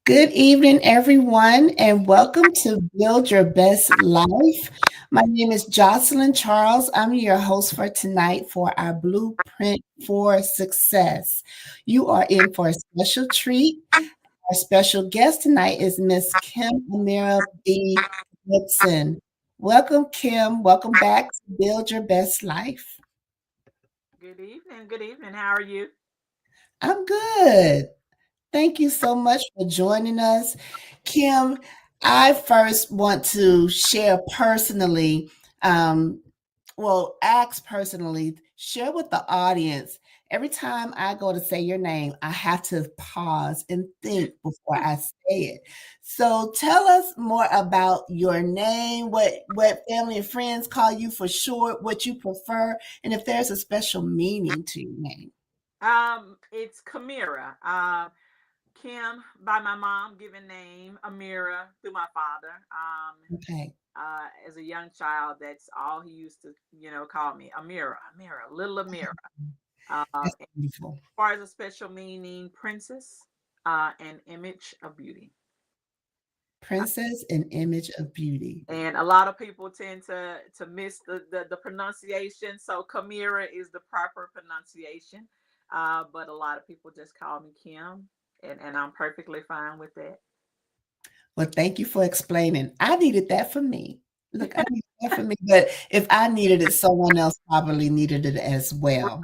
Good evening, everyone, and welcome to Build Your Best Life. My name is Jocelyn Charles. I'm your host for tonight for our Blueprint for Success. You are in for a special treat. Our special guest tonight is Miss Kemamira B. Goodson. Welcome, Kim. Welcome back to Build Your Best Life. Good evening. Good evening. How are you? I'm good. Thank you so much for joining us. Kim, I first want to share personally, um, ask personally, share with the audience. Every time I go to say your name, I have to pause and think before I say it. So tell us more about your name, what family and friends call you for short, what you prefer, and if there's a special meaning to your name. it's Kamira. Kim by my mom, given name, Amira through my father. Okay, As a young child, that's all he used to, call me, Amira, Amira, little Amira. that's As beautiful. far as a special meaning, princess, an image of beauty. Princess, an image of beauty. And a lot of people tend to miss the pronunciation. So Kamira is the proper pronunciation. But a lot of people just call me Kim, and I'm perfectly fine with that. Well, thank you for explaining. I needed that for me. Look, I needed that for me, but if I needed it, someone else probably needed it as well.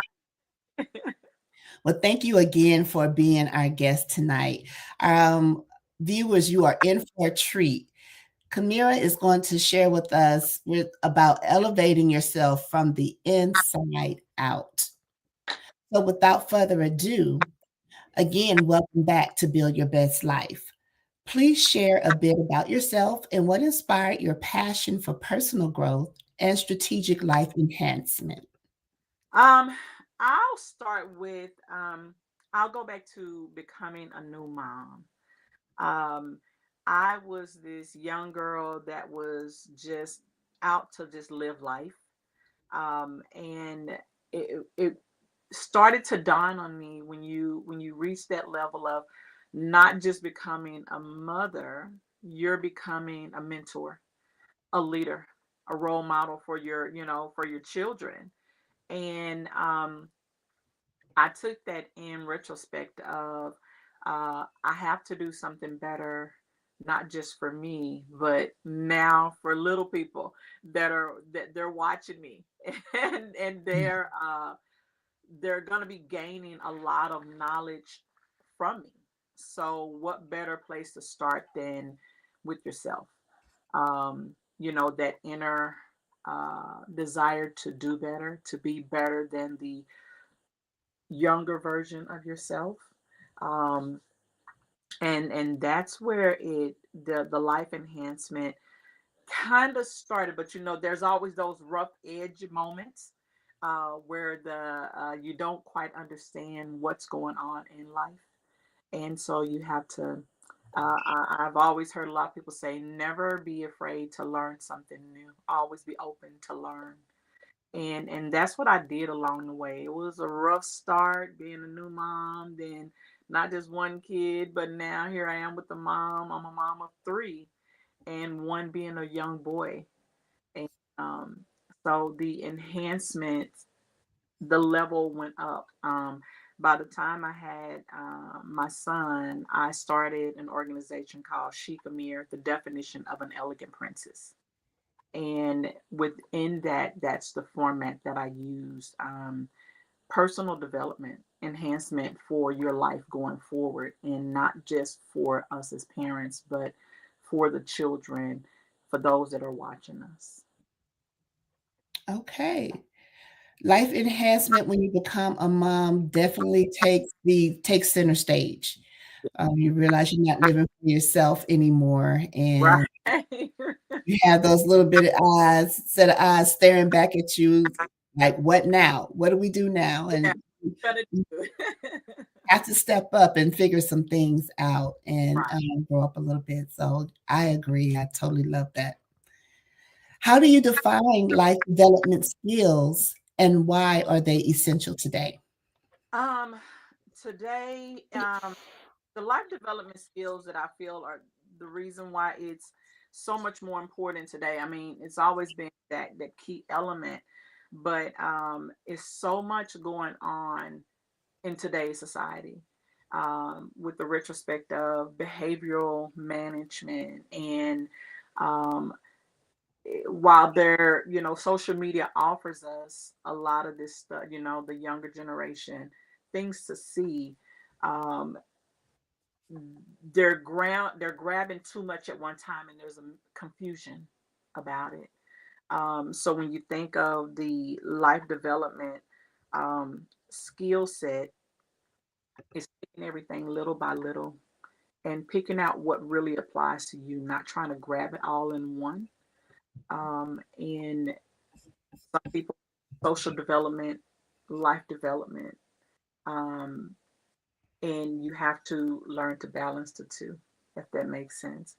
Well, thank you again for being our guest tonight. Um, Viewers, you are in for a treat. Kamira is going to share with us about elevating yourself from the inside out. So, without further ado, again, welcome back to Build Your Best Life. Please share a bit about yourself and what inspired your passion for personal growth and strategic life enhancement. Um, I'll start with I'll go back to becoming a new mom. Um, I was this young girl that was just out to just live life. And it started to dawn on me when you reach that level of not just becoming a mother, you're becoming a mentor, a leader, a role model for your children. And I took that in retrospect of I have to do something better, not just for me, but now for little people that they're watching me, and they're gonna be gaining a lot of knowledge from me. So what better place to start than with yourself? That inner desire to do better, to be better than the younger version of yourself. Um, and that's where the life enhancement kind of started. But there's always those rough edge moments where the you don't quite understand what's going on in life, and so you have to. I've always heard a lot of people say, never be afraid to learn something new. Always be open to learn. And that's what I did along the way. It was a rough start being a new mom, then not just one kid, but now here I am with the mom. I'm a mom of three, and one being a young boy. And so the enhancement, the level went up. By the time I had my son, I started an organization called Shikamir, the definition of an elegant princess. And within that, that's the format that I use. Personal development, enhancement for your life going forward, and not just for us as parents, but for the children, for those that are watching us. Okay. Life enhancement when you become a mom definitely takes center stage. You realize you're not living for yourself anymore, Right. and you have those little bit of eyes, set of eyes staring back at you, like, "What now? What do we do now?" Yeah, And gonna you do. have to step up and figure some things out and Right. grow up a little bit. So I agree. I totally love that. How do you define life development skills and why are they essential today? Um, Today, The life development skills that I feel are the reason why it's so much more important today. I mean, it's always been that key element, but it's so much going on in today's society, with the retrospect of behavioral management and um, while there, social media offers us a lot of this stuff, the younger generation, things to see. Um, they're grabbing too much at one time, and there's a confusion about it. So when you think of the life development skill set, it's taking everything little by little and picking out what really applies to you, not trying to grab it all in one. And some people, social development, life development, um, and you have to learn to balance the two, if that makes sense.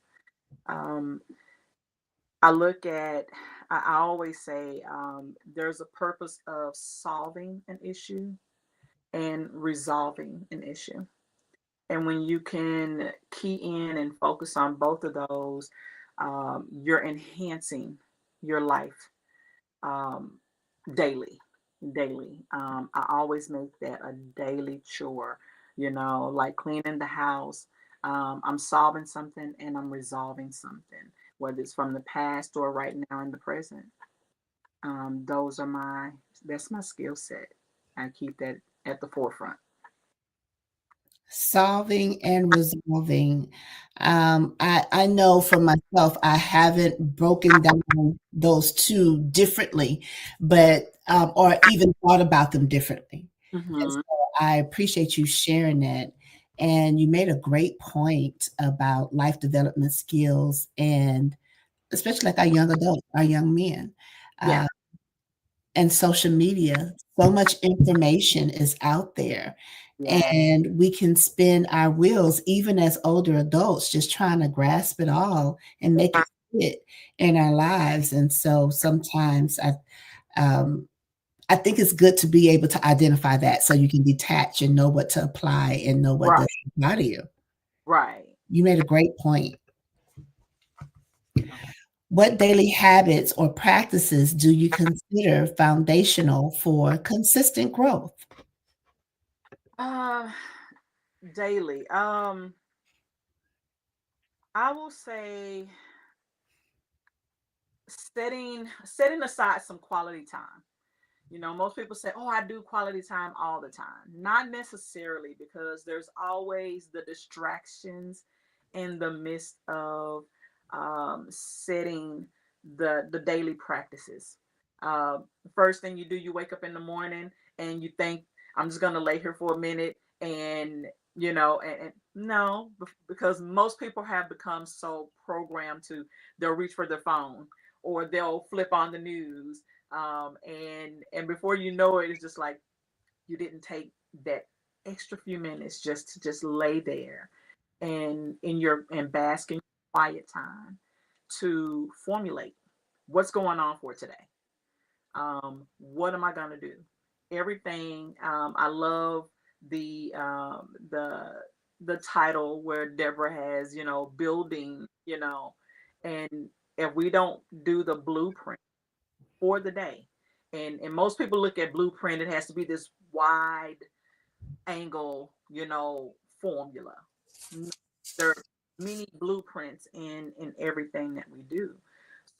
Um, I look at, I always say, there's a purpose of solving an issue and resolving an issue. And when you can key in and focus on both of those, you're enhancing your life um, daily. Daily. I always make that a daily chore, like cleaning the house. I'm solving something and I'm resolving something, whether it's from the past or right now in the present. Those are that's my skill set. I keep that at the forefront. Solving and resolving. I know for myself, I haven't broken down those two differently, but or even thought about them differently. And Hmm. so I appreciate you sharing that. And you made a great point about life development skills, and especially like our young adults, our young men. Yeah. Uh, and social media, so much information is out there, Yeah. and we can spin our wheels even as older adults just trying to grasp it all and make it fit in our lives. And so sometimes um, I think it's good to be able to identify that so you can detach and know what to apply and know what Right. doesn't apply to you. Right. You made a great point. What daily habits or practices do you consider foundational for consistent growth? Uh, daily. I will say setting aside some quality time. Most people say, "Oh, I do quality time all the time." Not necessarily, because there's always the distractions in the midst of setting the daily practices. Uh, First thing you do, you wake up in the morning and you think, "I'm just gonna lay here for a minute," and and no, because most people have become so programmed to, they'll reach for their phone or they'll flip on the news, and before you know it, it's just like you didn't take that extra few minutes just to just lay there and bask in your quiet time to formulate what's going on for today. What am I going to do? Everything. I love the um, the the title where Deborah has, building, and if we don't do the blueprint for the day. And most people look at blueprint, it has to be this wide angle, formula. There are many blueprints in everything that we do.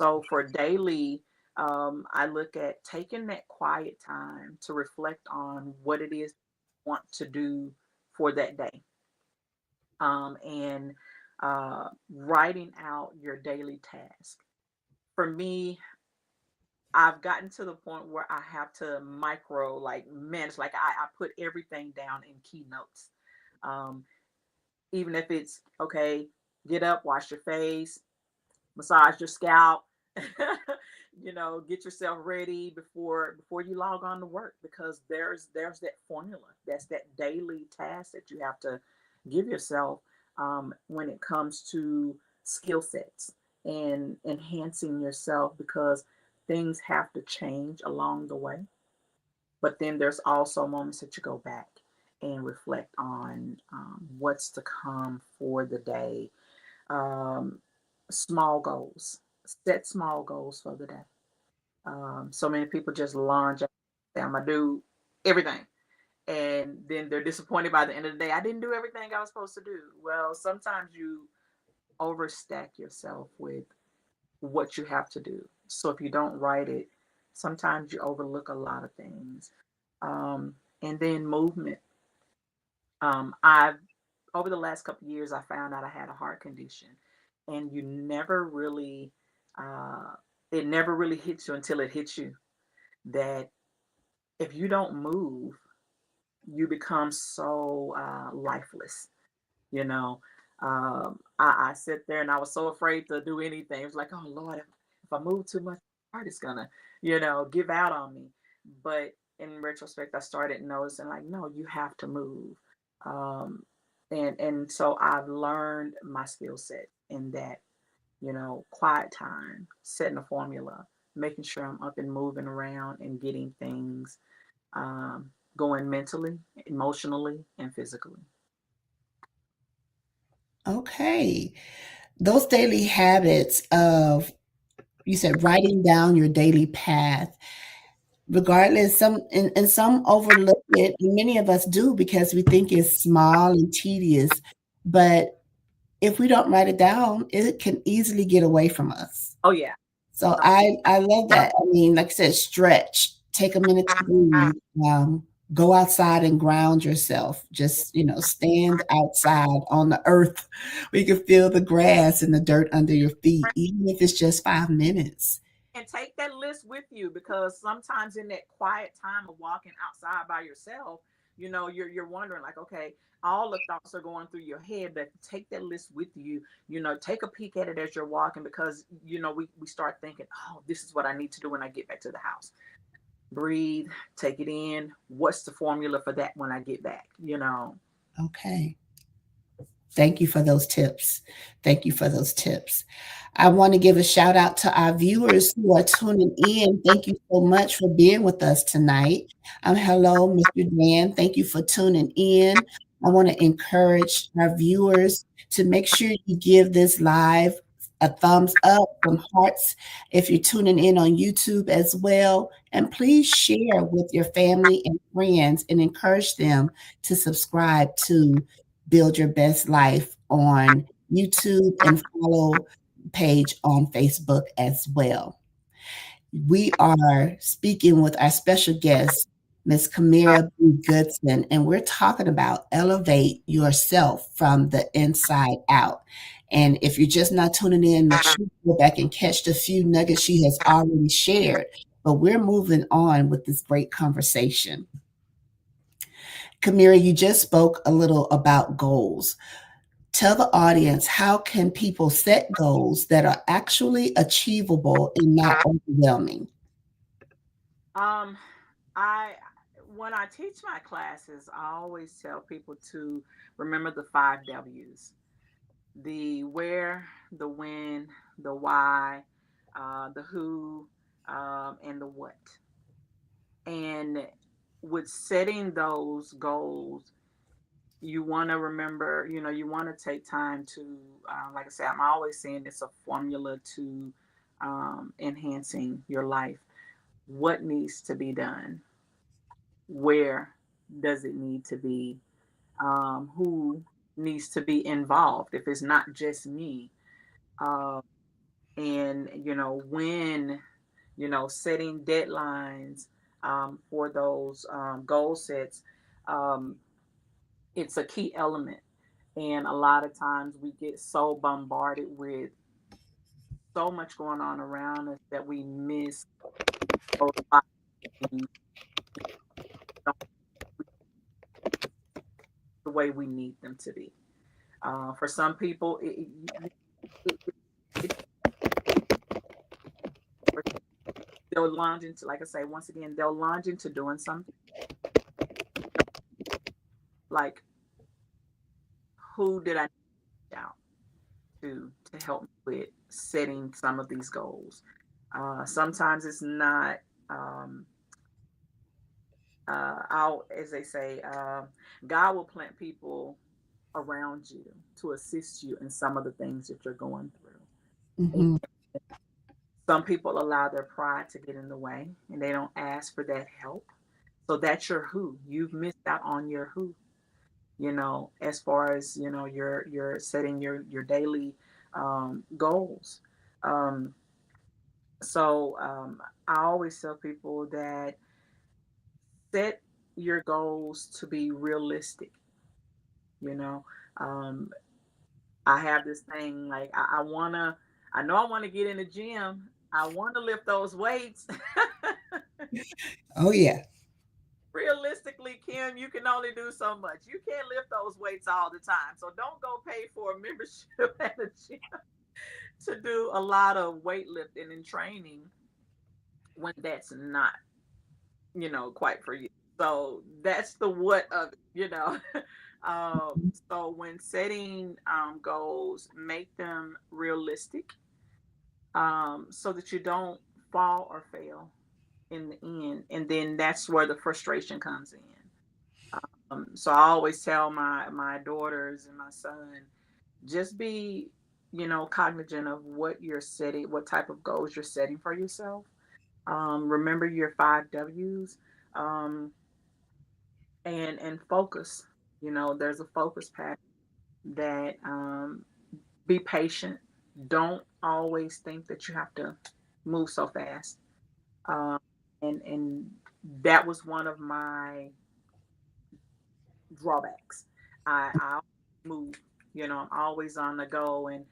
So for daily, I look at taking that quiet time to reflect on what it is you want to do for that day. And writing out your daily task. For me, I've gotten to the point where I have to micro like manage, like I put everything down in keynotes. Um, Even if it's okay, get up, wash your face, massage your scalp, get yourself ready before you log on to work, because there's that formula. That's that daily task that you have to give yourself when it comes to skill sets and enhancing yourself, because things have to change along the way. But then there's also moments that you go back and reflect on what's to come for the day. Um, Small goals, set small goals for the day. So many people just launch, I'm gonna do everything, and then they're disappointed by the end of the day. I didn't do everything I was supposed to do. Well, sometimes you overstack yourself with what you have to do. So if you don't write it, sometimes you overlook a lot of things. And then movement. I've Over the last couple of years, I found out I had a heart condition, and you never really, uh, it never really hits you until it hits you. That if you don't move, you become so lifeless. You know, I sit there and I was so afraid to do anything. It was like, oh Lord, if I move too much, my heart is gonna, give out on me. But in retrospect, I started noticing like, no, you have to move. Um, and so I've learned my skill set in that, quiet time, setting a formula, making sure I'm up and moving around and getting things going mentally, emotionally, and physically. Okay. Those daily habits of, you said, writing down your daily path, regardless, and some overlook it, and many of us do because we think it's small and tedious. But if we don't write it down, it can easily get away from us. Oh yeah. So I love that. I mean, like I said, stretch, take a minute to breathe, go outside and ground yourself. Just, stand outside on the earth where you can feel the grass and the dirt under your feet, even if it's just 5 minutes. And take that list with you, because sometimes in that quiet time of walking outside by yourself, you're wondering like, okay, all the thoughts are going through your head, but take that list with you. Take a peek at it as you're walking, because we start thinking, oh, this is what I need to do when I get back to the house. Breathe, take it in. What's the formula for that when I get back? Okay. Thank you for those tips. Thank you for those tips. I want to give a shout out to our viewers who are tuning in. Thank you so much for being with us tonight. Hello, Mr. Dan. Thank you for tuning in. I want to encourage our viewers to make sure you give this live a thumbs up, some hearts if you're tuning in on YouTube as well. And please share with your family and friends and encourage them to subscribe to Build Your Best Life on YouTube and follow page on Facebook as well. We are speaking with our special guest, Miss Kemamira B. Goodson, and we're talking about elevate yourself from the inside out. And if you're just not tuning in, make sure you go back and catch the few nuggets she has already shared. But we're moving on with this great conversation. Kemamira, you just spoke a little about goals. Tell the audience, how can people set goals that are actually achievable and not overwhelming? Um, I When I teach my classes, I always tell people to remember the 5 W's: the where, the when, the why, the who, and the what. And with setting those goals, you want to remember, you want to take time to, like I said, I'm always saying it's a formula to enhancing your life. What needs to be done? Where does it need to be? Who needs to be involved if it's not just me? Uh, and when setting deadlines for those goal sets, um, it's a key element. And a lot of times we get so bombarded with so much going on around us that we miss those five things, don't the way we need them to be. For some people, it, it, it, they'll launch into, like I say, once again, they'll launch into doing something like, who did I reach out to help me with setting some of these goals? Sometimes it's not um, I'll, as they say, God will plant people around you to assist you in some of the things that you're going through. And Mhm. some people allow their pride to get in the way and they don't ask for that help. So that's your who. You've missed out on your who, as far as, you're setting your daily goals. Um, so I always tell people that set your goals to be realistic. You know, um, I have this thing like I know I want to get in the gym. I want to lift those weights. Oh, yeah. Realistically, Kim, you can only do so much. You can't lift those weights all the time. So don't go pay for a membership at a gym to do a lot of weightlifting and training when that's not, quite for you. So that's the what of it. So when setting goals, make them realistic, so that you don't fall or fail in the end. And then that's where the frustration comes in. So I always tell my daughters and my son, just be, cognizant of what you're setting, what type of goals you're setting for yourself. Remember your 5 W's, um, and focus. There's a focus pattern that, be patient. Don't always think that you have to move so fast. Um, and that was one of my drawbacks. I move, I'm always on the go, and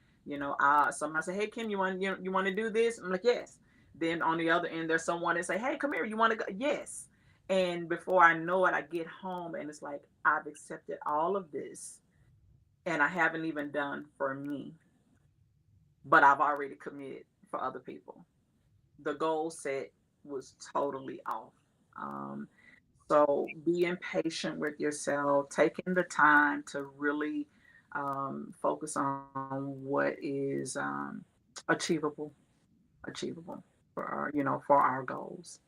somebody say, "Hey Kim, you want to do this?" I'm like, "Yes." Then on the other end, there's someone that say, "Hey, come here, you want to go?" Yes. And before I know it, I get home and it's like I've accepted all of this, and I haven't even done for me, but I've already committed for other people. The goal set was totally off. Um, So being patient with yourself, taking the time to really focus on what is achievable, achievable for our goals.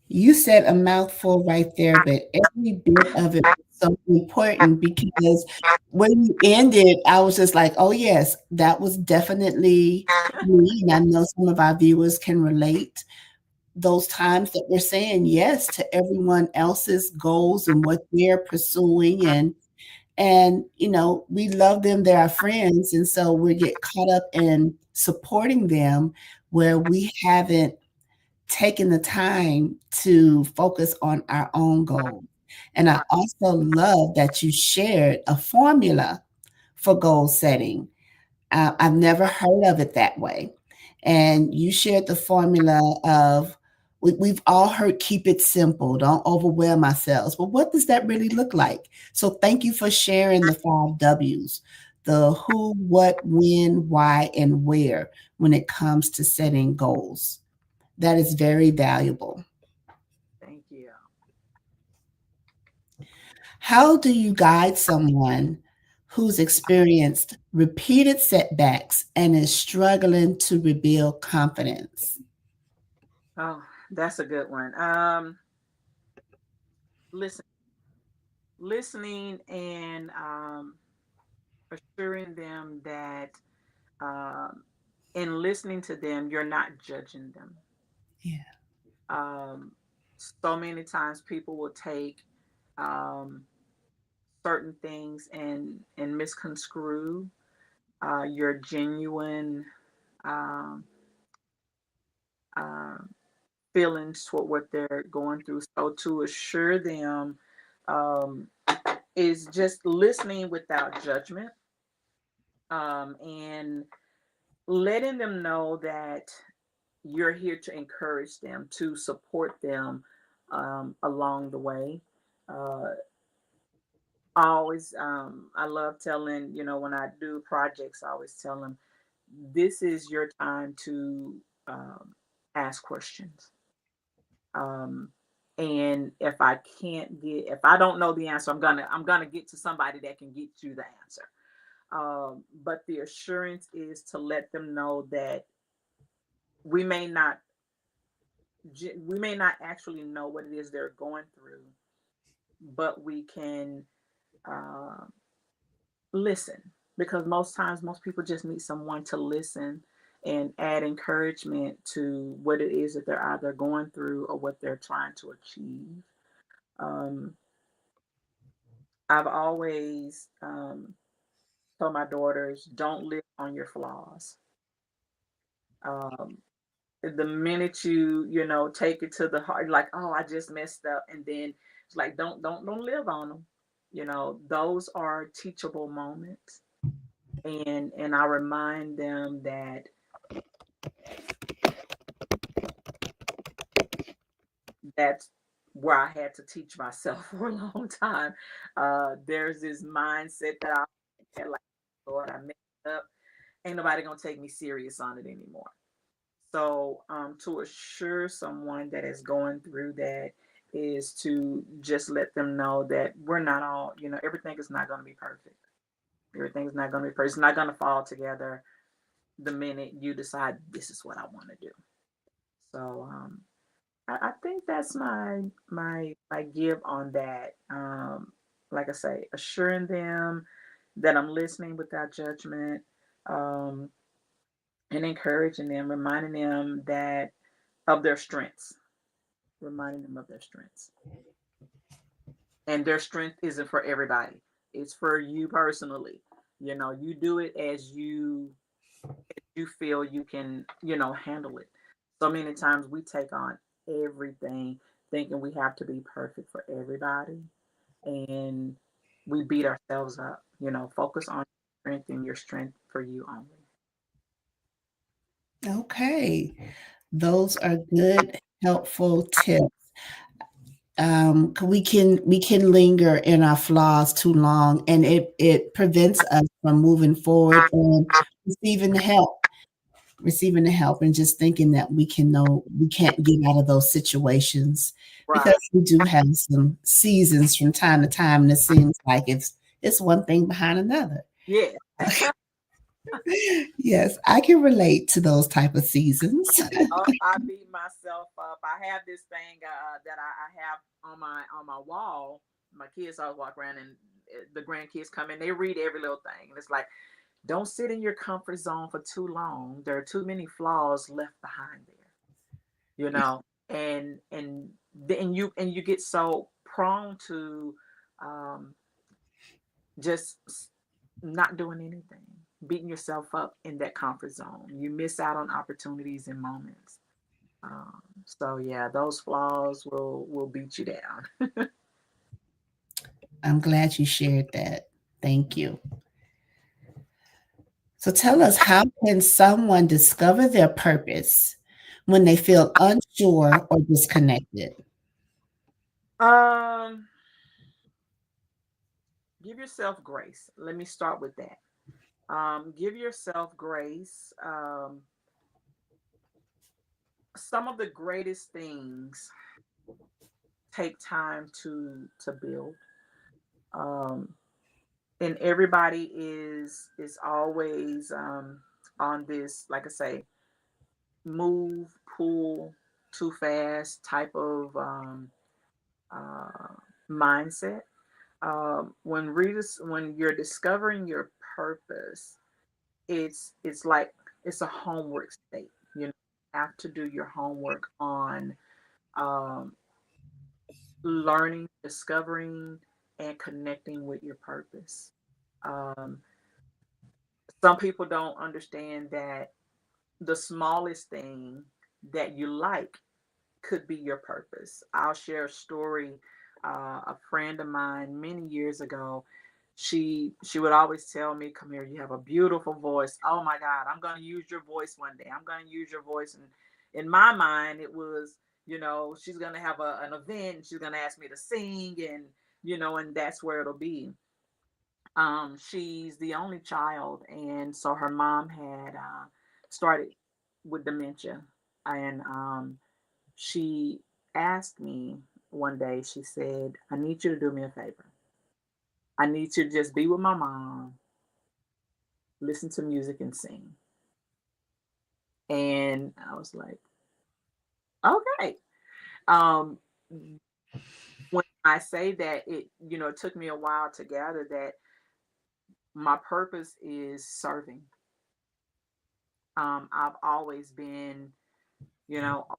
You said a mouthful right there, but every bit of it was so important because when you ended, I was just like, "Oh, yes, that was definitely me," and I know some of our viewers can relate. Those times that we're saying yes to everyone else's goals and what they're pursuing, and we love them, they're our friends, and so we get caught up in supporting them where we haven't taken the time to focus on our own goals. And I Right. also love that you shared a formula for goal setting. I've never heard of it that way. And you shared the formula of we've all heard keep it simple, don't overwhelm ourselves. But what does that really look like? So thank you for sharing the 5 W's: the who, what, when, why, and where when it comes to setting goals. That is very valuable. Thank you. How do you guide someone who's experienced repeated setbacks and is struggling to rebuild confidence? Oh, that's a good one. Listen, listening and assuring them that, um, in listening to them, you're not judging them. Yeah. Um, so many times people will take um, certain things and misconstrue your genuine um, uh, feelings toward what they're going through. So to assure them, um, is just listening without judgment, and letting them know that you're here to encourage them, to support them along the way. Uh, I love telling, when I do projects, I always tell them, this is your time to ask questions. Um, and if I don't know the answer, I'm gonna get to somebody that can get you the answer. But the assurance is to let them know that we may not we may not actually know what it is they're going through, but we can uh, listen, because most times most people just need someone to listen and add encouragement to what it is that they're either going through or what they're trying to achieve. Um, I've always told my daughters, don't live on your flaws. Um, the minute you take it to the heart, like, oh, I just messed up, and then it's like, don't live on them. Those are teachable moments, and I remind them that that's where I had to teach myself for a long time. There's this mindset that I had, like, Lord, I messed up. Ain't nobody gonna take me serious on it anymore. So, to assure someone that is going through that is to just let them know that we're not all, everything is not going to be perfect. Everything is not going to be perfect. It's not going to fall together the minute you decide this is what I want to do. So, I think that's my give on that. Like I say, assuring them that I'm listening without judgment, um, and encouraging them, reminding them that of their strengths, reminding them of their strengths. And their strength isn't for everybody. It's for you personally. You do it as you feel you can, handle it. So many times we take on everything thinking we have to be perfect for everybody, and we beat ourselves up. Focus on your strength and your strength for you only. Okay. Those are good, helpful tips. We can linger in our flaws too long, and it prevents us from moving forward and receiving the help, receiving the help, and just thinking that we can't get out of those situations because Right. we do have some seasons from time to time, and it seems like it's one thing behind another. Yeah. Yes, I can relate to those type of seasons. Oh, I beat myself up. I have this thing that I have on my wall. My kids always walk around, and the grandkids come in. They read every little thing, and it's like, don't sit in your comfort zone for too long. There are too many flaws left behind there. You know, and you get so prone to um, just not doing anything, beating yourself up in that comfort zone. You miss out on opportunities and moments. So yeah, those flaws will beat you down. I'm glad you shared that. Thank you. So tell us, how can someone discover their purpose when they feel unsure or disconnected? um, give yourself grace. Let me start with that. Give yourself grace. Some of the greatest things take time to build. Um, and everybody is always on this, like I say, move, pull too fast type of uh, mindset. When you're discovering your purpose, it's like it's a homework state. You have to do your homework on um, learning, discovering, and connecting with your purpose. Um, some people don't understand that the smallest thing that you like could be your purpose. I'll share a story. A friend of mine many years ago, she would always tell me, "Come here, you have a beautiful voice. Oh my God, I'm going to use your voice one day. I'm going to use your voice." And in my mind, it was, she's going to have an event, and she's going to ask me to sing, and that's where it'll be. She's the only child, and so her mom had started with dementia, and she asked me one day, she said, "I need you to do me a favor. I need you to just be with my mom, listen to music, and sing." And I was like, Okay. Um, when I say that, it took me a while to gather that my purpose is serving. I've always been,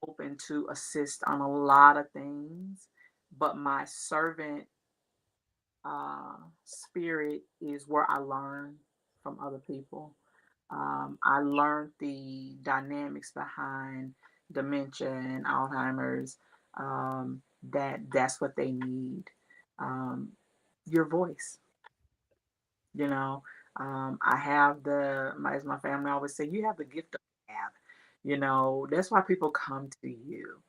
open to assist on a lot of things, but my servant spirit is where I learn from other people. I learned the dynamics behind dementia and Alzheimer's. That's what they need. Um, your voice, you know. I have as my family always say, you have the gift of gab. That's why people come to you.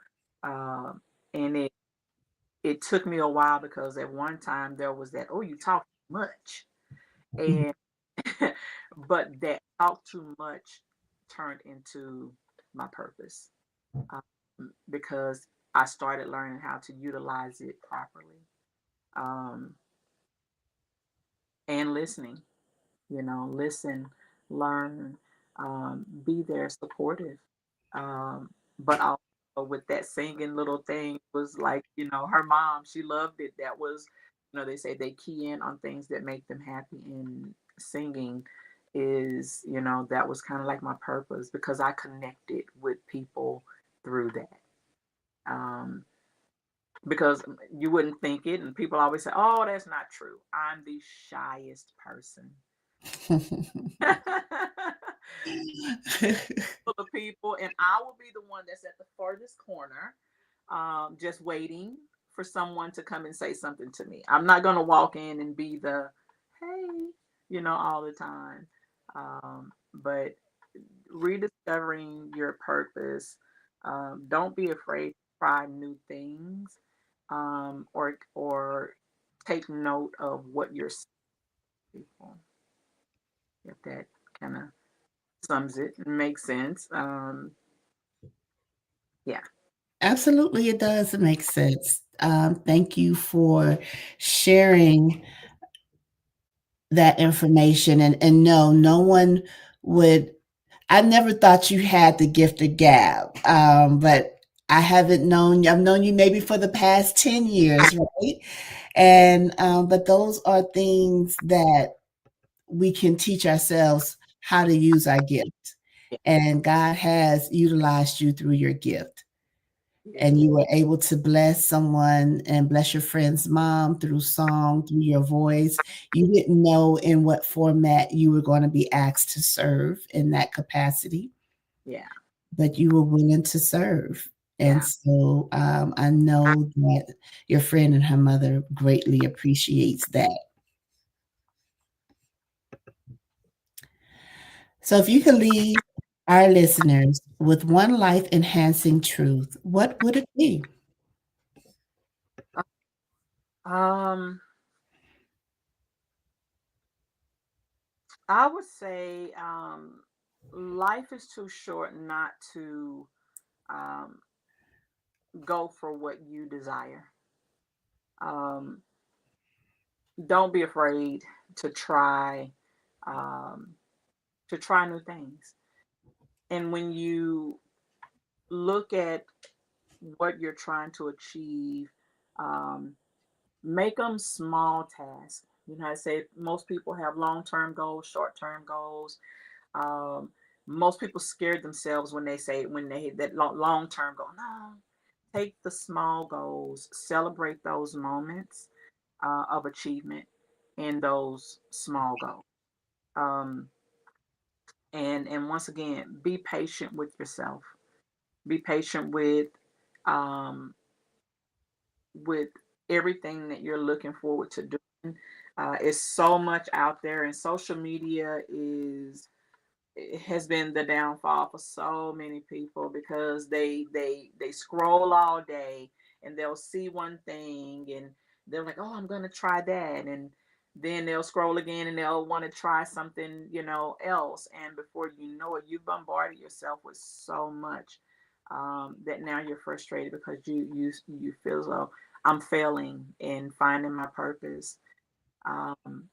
Um, and it took me a while because at one time there was that, oh, you talk too much. And but that talk too much turned into my purpose, because I started learning how to utilize it properly, um, and listening. Listen, learn, be there, supportive. But also with that singing little thing was like, her mom, she loved it. That was, they say they key in on things that make them happy. And singing is, that was kind of like my purpose because I connected with people through that. Um, because you wouldn't think it, and people always say, "Oh, that's not true." I'm the shyest person. For the people, and I will be the one that's at the furthest corner, just waiting for someone to come and say something to me. I'm not going to walk in and be the, hey, all the time. But rediscovering your purpose, don't be afraid to try new things, or take note of what you're saying to people, if that kind of sums it and makes sense. Yeah. Absolutely, it does make sense. Thank you for sharing that information. And no, no one would. I never thought you had the gift of gab, but I haven't known. I've known you maybe for the past 10 years, right? And but those are things that we can teach ourselves how to use our gift. Yeah. And God has utilized you through your gift. And Yeah. you were able to bless someone and bless your friend's mom through song, through your voice. You didn't know in what format you were going to be asked to serve in that capacity, Yeah. but you were willing to serve. And Yeah. so I know that your friend and her mother greatly appreciates that. So if you could leave our listeners with one life enhancing truth, what would it be? Um, I would say, life is too short not to, um, go for what you desire. Um, don't be afraid to try, um, new things. And when you look at what you're trying to achieve, um, make them small tasks. I say most people have long-term goals, short-term goals. Um, Most people scared themselves when they say when they hit that long-term goal. No, take the small goals, celebrate those moments of achievement in those small goals. Um, and once again, be patient with yourself. Be patient um, with everything that you're looking forward to doing. It's so much out there, and social media is it has been the downfall for so many people because they scroll all day and they'll see one thing and they're like, oh, I'm gonna try that, and then they'll scroll again and they'll want to try something else, and before you know it, you've bombarded yourself with so much, that now you're frustrated because you feel as though I'm failing in finding my purpose. um,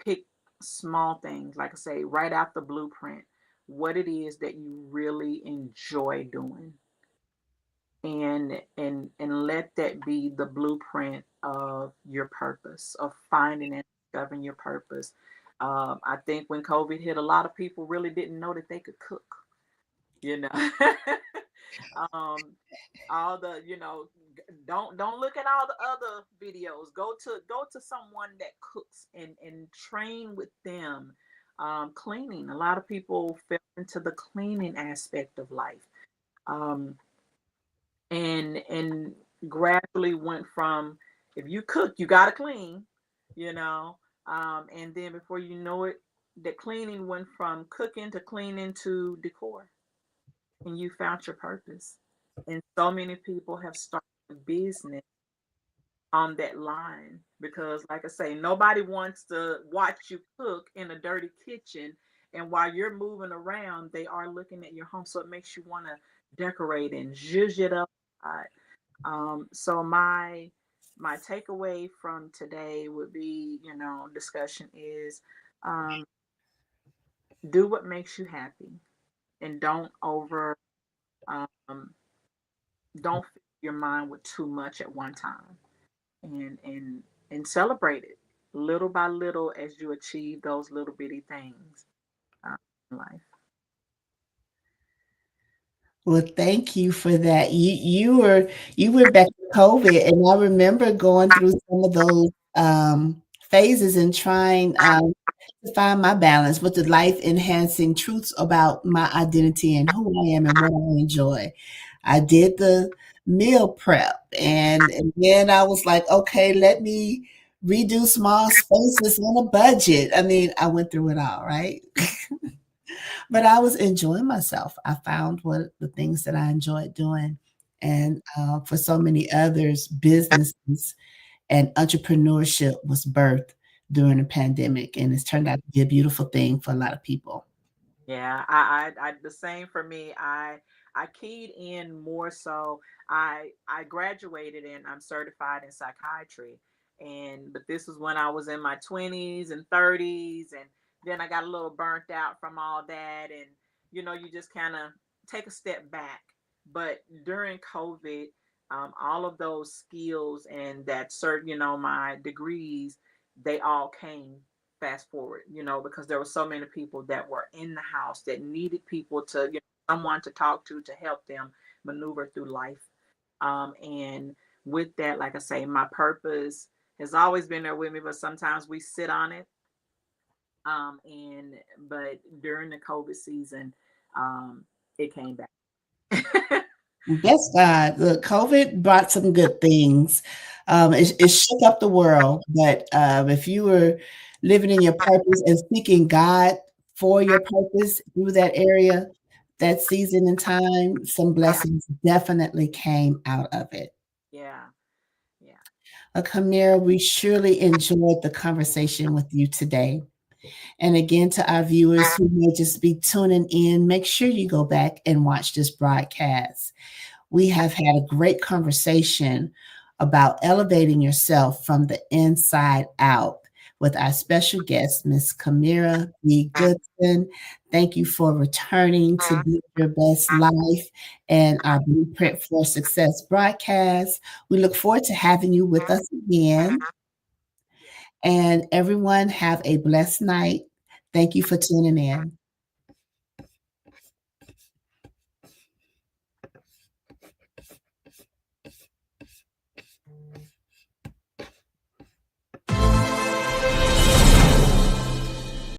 Pick small things, like I say, write out the blueprint, what it is that you really enjoy doing. and let that be the blueprint of your purpose, of finding and discovering your purpose. I think when COVID hit, a lot of people really didn't know that they could cook, you know. um, all the, don't look at all the other videos. Go to someone that cooks and train with them. Cleaning, a lot of people fell into the cleaning aspect of life. Um, and gradually went from, if you cook, you got to clean, you know. And then before you know it, the cleaning went from cooking to cleaning to decor, and you found your purpose. And so many people have started a business on that line because, like I say, nobody wants to watch you cook in a dirty kitchen, and while you're moving around they are looking at your home, so it makes you want to decorate and zhuzh it up. So my takeaway from today would be, discussion is, um, do what makes you happy, and um, don't fill your mind with too much at one time, and celebrate it little by little as you achieve those little bitty things in life. Well, thank you for that. You were back to COVID, and I remember going through some of those phases and trying to find my balance with the life enhancing truths about my identity and who I am and what I enjoy. I did the meal prep, and then I was like, okay, let me redo small spaces on a budget. I mean, I went through it all, right? But I was enjoying myself. I found what the things that I enjoyed doing. And for so many others, businesses and entrepreneurship was birthed during the pandemic, and it's turned out to be a beautiful thing for a lot of people. Yeah, the same for me. I keyed in more so. I graduated and I'm certified in psychiatry, and but this was when I was in my 20s and 30s, and then I got a little burnt out from all that, and you just kind of take a step back. But during COVID, all of those skills and that certain, my degrees, they all came fast forward, because there were so many people that were in the house that needed people to, someone to talk to help them maneuver through life. And with that, like I say, my purpose has always been there with me, but sometimes we sit on it. And but during the COVID season, it came back. Yes, God. Look, COVID brought some good things. It shook up the world, but if you were living in your purpose and seeking God for your purpose through that area, that season and time, some blessings definitely came out of it. Yeah, yeah, Kamira, we surely enjoyed the conversation with you today. And again, to our viewers who may just be tuning in, make sure you go back and watch this broadcast. We have had a great conversation about elevating yourself from the inside out with our special guest, Miss Kemamira B. Goodson. Thank you for returning to Be Your Best Life and our Blueprint for Success broadcast. We look forward to having you with us again. yeah. And everyone, have a blessed night. Thank you for tuning in.